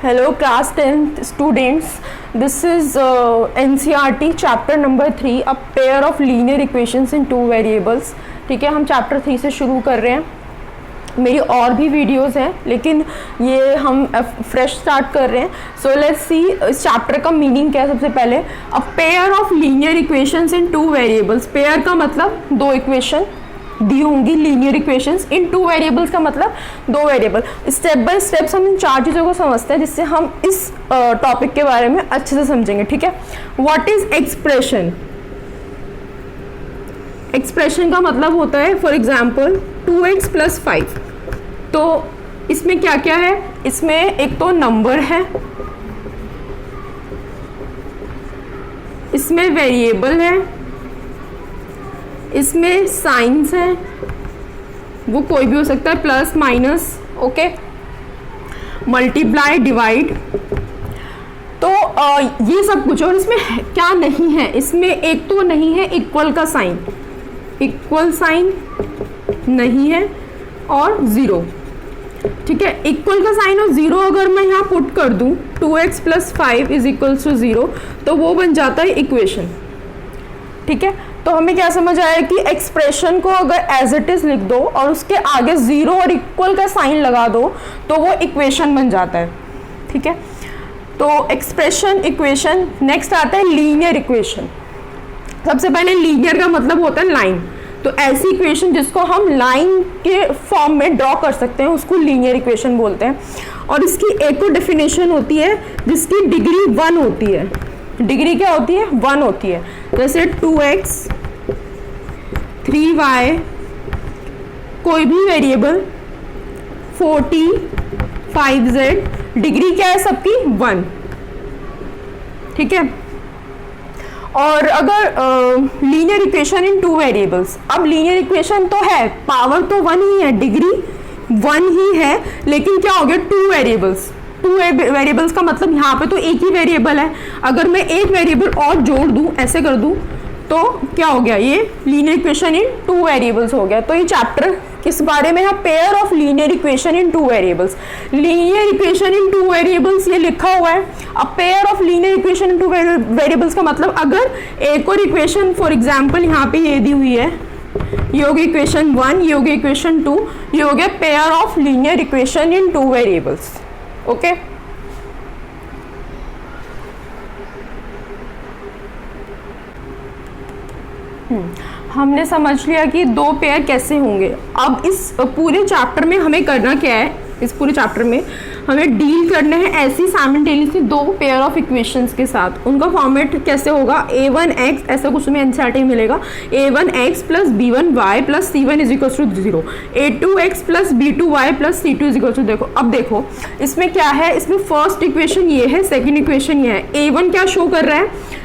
Hello class 10th students, this is NCERT chapter number 3 a pair of linear equations in two variables। ठीक है, हम chapter 3 से शुरू कर रहे हैं। मेरी और भी वीडियोस हैं लेकिन ये हम फ्रेश स्टार्ट कर रहे हैं। सो लेट्स सी इस चैप्टर का मीनिंग क्या है। सबसे पहले a pair of linear equations in two variables. Pair का मतलब दो इक्वेशन दी होंगी लीनियर इक्वेशंस इन टू वेरिएबल्स का मतलब दो वेरिएबल। स्टेप बाय स्टेप्स हम इन चार चीज़ों को समझते हैं जिससे हम इस टॉपिक के बारे में अच्छे से समझेंगे। ठीक है, व्हाट इज एक्सप्रेशन। एक्सप्रेशन का मतलब होता है फॉर एग्जाम्पल 2x + 5। तो इसमें क्या क्या है, इसमें एक तो नंबर है, इसमें वेरिएबल है, इसमें साइंस है, वो कोई भी हो सकता है, plus minus, okay, multiply divide. तो ये सब कुछ। और इसमें क्या नहीं है, इसमें एक तो नहीं है इक्वल का साइन, इक्वल साइन नहीं है, और ज़ीरो। ठीक है, इक्वल का साइन और ज़ीरो अगर मैं यहाँ पुट कर दूँ 2x + 5 = 0 तो वो बन जाता है इक्वेशन। ठीक है, तो हमें क्या समझ आया कि एक्सप्रेशन को अगर एज इट इज लिख दो और उसके आगे ज़ीरो और इक्वल का साइन लगा दो तो वो इक्वेशन बन जाता है। ठीक है, तो एक्सप्रेशन, इक्वेशन। नेक्स्ट आता है लीनियर इक्वेशन। सबसे पहले लीनियर का मतलब होता है लाइन। तो ऐसी इक्वेशन जिसको हम लाइन के फॉर्म में ड्रॉ कर सकते हैं उसको लीनियर इक्वेशन बोलते हैं। और इसकी एक तो डेफिनेशन होती है जिसकी डिग्री 1 होती है। डिग्री क्या होती है, 1 होती है। जैसे 2x 3y, कोई भी वेरिएबल 40 5z, डिग्री क्या है सबकी 1। ठीक है, और अगर linear equation in two variables, अब लीनियर इक्वेशन तो है, पावर तो 1 ही है, डिग्री 1 ही है, लेकिन क्या हो गया, टू वेरिएबल्स। टू वेरिएबल्स का मतलब यहाँ पे तो एक ही वेरिएबल है। अगर मैं एक वेरिएबल और जोड़ दूँ, ऐसे कर दूँ, तो क्या हो गया, ये linear equation in two variables हो गया। तो ये चैप्टर किस बारे में है, pair of linear equation in two variables. Linear equation in two variables ये लिखा हुआ है। अब pair of linear equation in two variables का मतलब अगर एक और इक्वेशन फॉर एग्जाम्पल यहाँ पे ये दी हुई है, ये होगी इक्वेशन 1, ये होगी इक्वेशन 2, ये हो गया pair of linear equation in two variables. Okay, हमने समझ लिया कि दो पेयर कैसे होंगे। अब इस पूरे चैप्टर में हमें करना क्या है, इस पूरे चैप्टर में हमें डील करने हैं ऐसी साइमल्टेनियसली दो पेयर ऑफ इक्वेशंस के साथ। उनका फॉर्मेट कैसे होगा, a1x, ऐसा कुछ में एनसीईआरटी में मिलेगा, a1x + b1y + c1 = 0, a2x + b2y + c2 = देखो। अब देखो इसमें क्या है, इसमें फर्स्ट इक्वेशन ये है, सेकेंड इक्वेशन ये है। a1 क्या शो कर रहा है,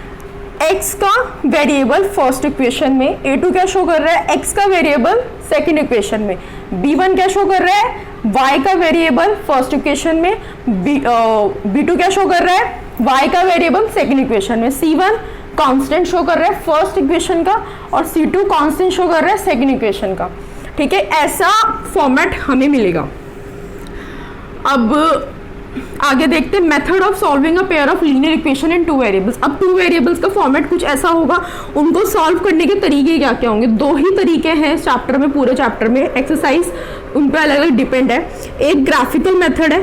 x का वेरिएबल फर्स्ट इक्वेशन में, a2 क्या शो कर रहा है, x का वेरिएबल सेकंड इक्वेशन में, b1 क्या शो कर रहा है, y का वेरिएबल फर्स्ट इक्वेशन में, b2 क्या शो कर रहा है, y का वेरिएबल सेकंड इक्वेशन में, c1 कांस्टेंट शो कर रहा है फर्स्ट इक्वेशन का और c2 कांस्टेंट शो कर रहा है सेकंड इक्वेशन का। ठीक है, ऐसा फॉर्मेट हमें मिलेगा। अब आगे देखते हैं method of solving a pair of linear equation in two variables. अब टू वेरिएबल्स का फॉर्मेट कुछ ऐसा होगा, उनको सॉल्व करने के तरीके क्या क्या होंगे। दो ही तरीके हैं इस चैप्टर में, पूरे चैप्टर में एक्सरसाइज उन पर अलग अलग डिपेंड है। एक ग्राफिकल मेथड है,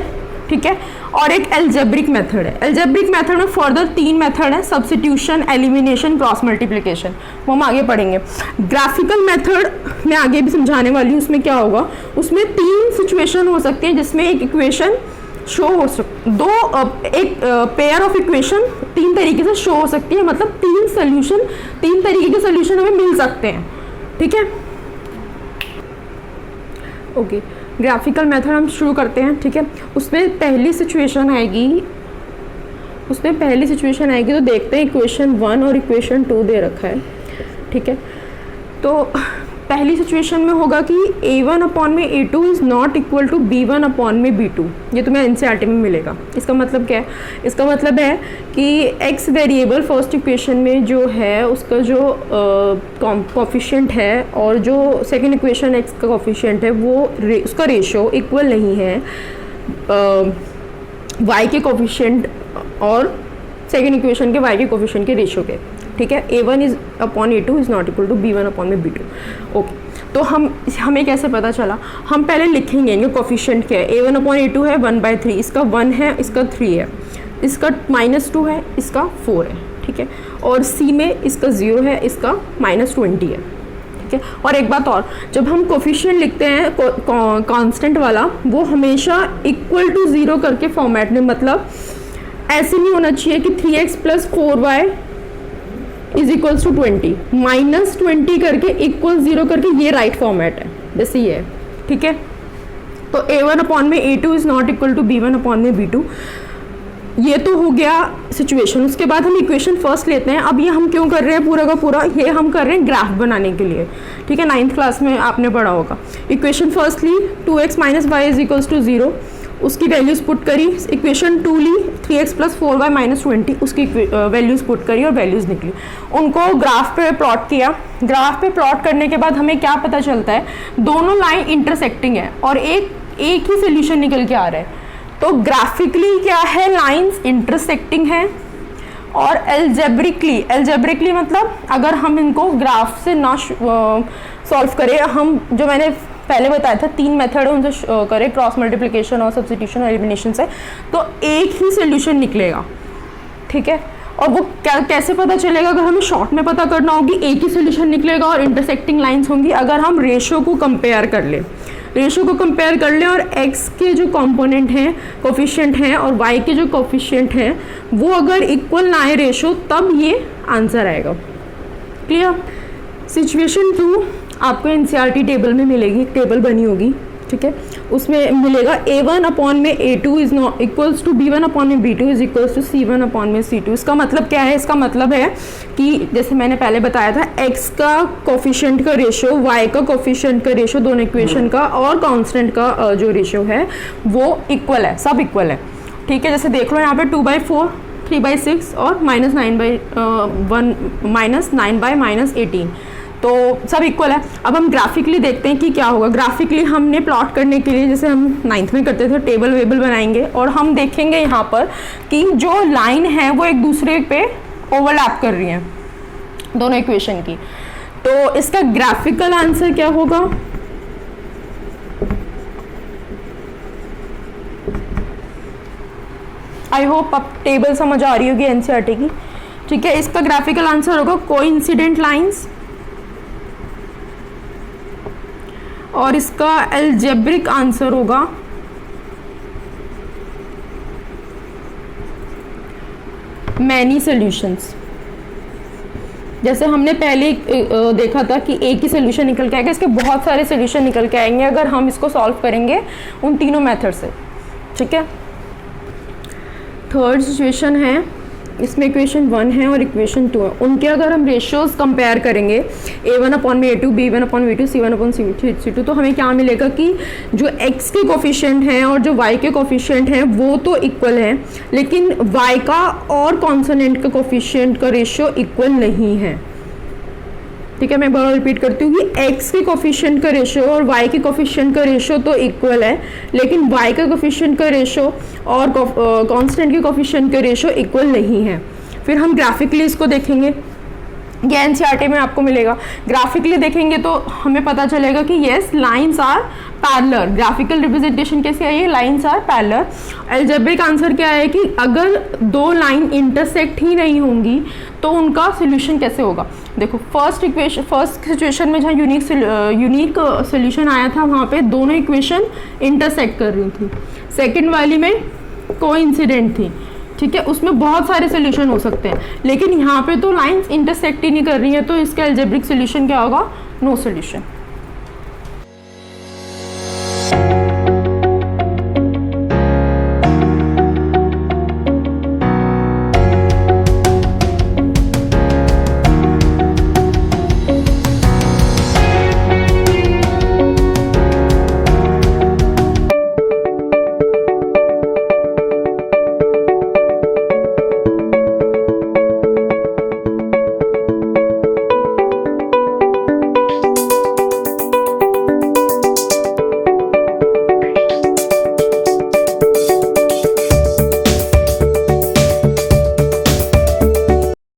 ठीक है, और एक एल्जेब्रिक मेथड है। एल्जेब्रिक मेथड में फर्दर 3 मेथड है, सब्स्टिट्यूशन, एलिमिनेशन, क्रॉस मल्टीप्लिकेशन, वो हम आगे पढ़ेंगे। ग्राफिकल मेथड मैं आगे भी समझाने वाली हूँ। उसमें क्या होगा, उसमें 3 सिचुएशन हो सकती है जिसमें एक इक्वेशन शो हो एक पेयर ऑफ इक्वेशन 3 तरीके से शो हो सकती है, मतलब 3 तरीके के सोल्यूशन हमें मिल सकते हैं। ठीक है, ओके, ग्राफिकल मेथड हम शुरू करते हैं। ठीक है, उसमें पहली सिचुएशन आएगी, तो देखते हैं इक्वेशन 1 और इक्वेशन 2 दे रखा है। ठीक है, तो पहली सिचुएशन में होगा कि a1/a2 is not equal to b1/b2। ये तुम्हें एनसीईआरटी में मिलेगा। इसका मतलब क्या है, इसका मतलब है कि x वेरिएबल फर्स्ट इक्वेशन में जो है उसका जो कोफिशिएंट है और जो सेकंड इक्वेशन x का कोफिशिएंट है वो उसका रेशियो इक्वल नहीं है। y के कोफिशिएंट और सेकेंड इक्वेशन के y के कोफिशिएंट के रेशियो के, ठीक है। a1 is upon a2 is not equal to b1 upon में b2। ओके, तो हमें कैसे पता चला, हम पहले लिखेंगे इनके कोफिशिएंट क्या है। a1 अपॉन a2 है 1/3, इसका 1 है, इसका 3 है, इसका -2 है, इसका 4 है, ठीक है। और c में इसका 0 है, इसका -20 है, ठीक है। और एक बात और, जब हम कोफिशिएंट लिखते हैं कांस्टेंट वाला, वो हमेशा इक्वल टू 0 करके फॉर्मेट में, मतलब ऐसे नहीं होना चाहिए कि 3x + 4y is equals to 20, -20 करके इक्वल 0 करके, ये राइट फॉर्मेट है, जैसे ये है, ठीक है। तो a1 अपॉन में a2 is not equal to b1 upon में b2, ये तो हो गया सिचुएशन। उसके बाद हम इक्वेशन फर्स्ट लेते हैं। अब ये हम क्यों कर रहे हैं पूरा का पूरा, ये हम कर रहे हैं ग्राफ बनाने के लिए, ठीक है। 9th क्लास में आपने पढ़ा होगा। इक्वेशन फर्स्ट ली 2x - y is equals to 0, उसकी वैल्यूज़ पुट करी। इक्वेशन 2 ली 3x + 4y - 20, उसकी वैल्यूज़ पुट करी और वैल्यूज़ निकली। उनको ग्राफ पे प्लॉट किया। ग्राफ पे प्लॉट करने के बाद हमें क्या पता चलता है, दोनों लाइन इंटरसेक्टिंग है और एक ही सोल्यूशन निकल के आ रहा है। तो ग्राफिकली क्या है, लाइंस इंटरसेक्टिंग है। और एल्जेब्रिकली मतलब अगर हम इनको ग्राफ से ना सॉल्व करें, हम जो मैंने पहले बताया था 3 मेथड है उनसे करें, क्रॉस मल्टीप्लिकेशन और सब्स्टिट्यूशन और एलिमिनेशन से, तो एक ही सोल्यूशन निकलेगा, ठीक है। और वो कैसे पता चलेगा, अगर हमें शॉर्ट में पता करना होगी, एक ही सोल्यूशन निकलेगा और इंटरसेक्टिंग लाइंस होंगी अगर हम रेशियो को कंपेयर कर लें। और x के जो कंपोनेंट हैं, कोफिशिएंट हैं, और y के जो कोफिशिएंट हैं, वो अगर इक्वल ना आए रेशियो, तब ये आंसर आएगा। क्लियर। सिचुएशन 2 आपको एनसीईआरटी टेबल में मिलेगी, एक टेबल बनी होगी, ठीक है। उसमें मिलेगा a1 अपॉन में a2 is not equals to b1 upon में b2 is equals to c1 upon में c2। इसका मतलब क्या है, इसका मतलब है कि जैसे मैंने पहले बताया था, x का कोफिशिएंट का रेशियो, y का कोफिशिएंट का रेशियो, दोनों इक्वेशन का और कांस्टेंट का जो रेशियो है वो इक्वल है, सब इक्वल है, ठीक है। जैसे देख लो यहाँ पे 2/4, 3/6 और -9/-18, तो सब इक्वल है। अब हम ग्राफिकली देखते हैं कि क्या होगा। ग्राफिकली हमने प्लॉट करने के लिए, जैसे हम 9th में करते थे, टेबल वेबल बनाएंगे और हम देखेंगे यहाँ पर कि जो लाइन है वो एक दूसरे पे ओवरलैप कर रही है, दोनों इक्वेशन की। तो इसका ग्राफिकल आंसर क्या होगा, आई होप अब टेबल समझ आ रही होगी एनसीईआरटी की, ठीक है। इसका ग्राफिकल आंसर होगा कोइंसिडेंट लाइंस, और इसका एल्जेब्रिक आंसर होगा मैनी सॉल्यूशंस। जैसे हमने पहले देखा था कि एक ही सोल्यूशन निकल के आएगा, इसके बहुत सारे सोल्यूशन निकल के आएंगे अगर हम इसको सॉल्व करेंगे उन तीनों मेथड से, ठीक है। थर्ड सिचुएशन है, इसमें इक्वेशन 1 है और इक्वेशन 2 है। उनके अगर हम रेशियोज कंपेयर करेंगे, a1 अपॉन में a2, b1 upon v2, c1 upon c2, तो हमें क्या मिलेगा कि जो x के कोफिशिएंट हैं और जो y के कोफिशिएंट हैं वो तो इक्वल हैं, लेकिन y का और कॉन्सोनेंट का कोफिशिएंट का रेशियो इक्वल नहीं है, ठीक है। मैं बार रिपीट करती हूँ कि x के कोफिशिएंट का रेशियो और y के कोफिशिएंट का रेशियो तो इक्वल है, लेकिन y का कोफिशिएंट का रेशियो और कांस्टेंट के कोफिशिएंट का रेशियो इक्वल नहीं है। फिर हम ग्राफिकली इसको देखेंगे, ये एनसीईआरटी में आपको मिलेगा। ग्राफिकली देखेंगे तो हमें पता चलेगा कि yes lines are parallel. Graphical representation कैसे आई है, lines are parallel. Algebraic answer क्या है कि अगर दो लाइन इंटरसेक्ट ही नहीं होंगी तो उनका सोल्यूशन कैसे होगा। देखो फर्स्ट सिचुएशन में जहाँ यूनिक सोल्यूशन आया था वहाँ पे दोनों इक्वेशन इंटरसेक्ट कर रही थी, सेकेंड वाली में कोइंसिडेंट थी, ठीक है। उसमें बहुत सारे सोल्यूशन हो सकते हैं, लेकिन यहाँ पे तो लाइंस इंटरसेक्ट ही नहीं कर रही हैं, तो इसका एल्जेब्रिक सोल्यूशन क्या होगा, नो सोल्यूशन।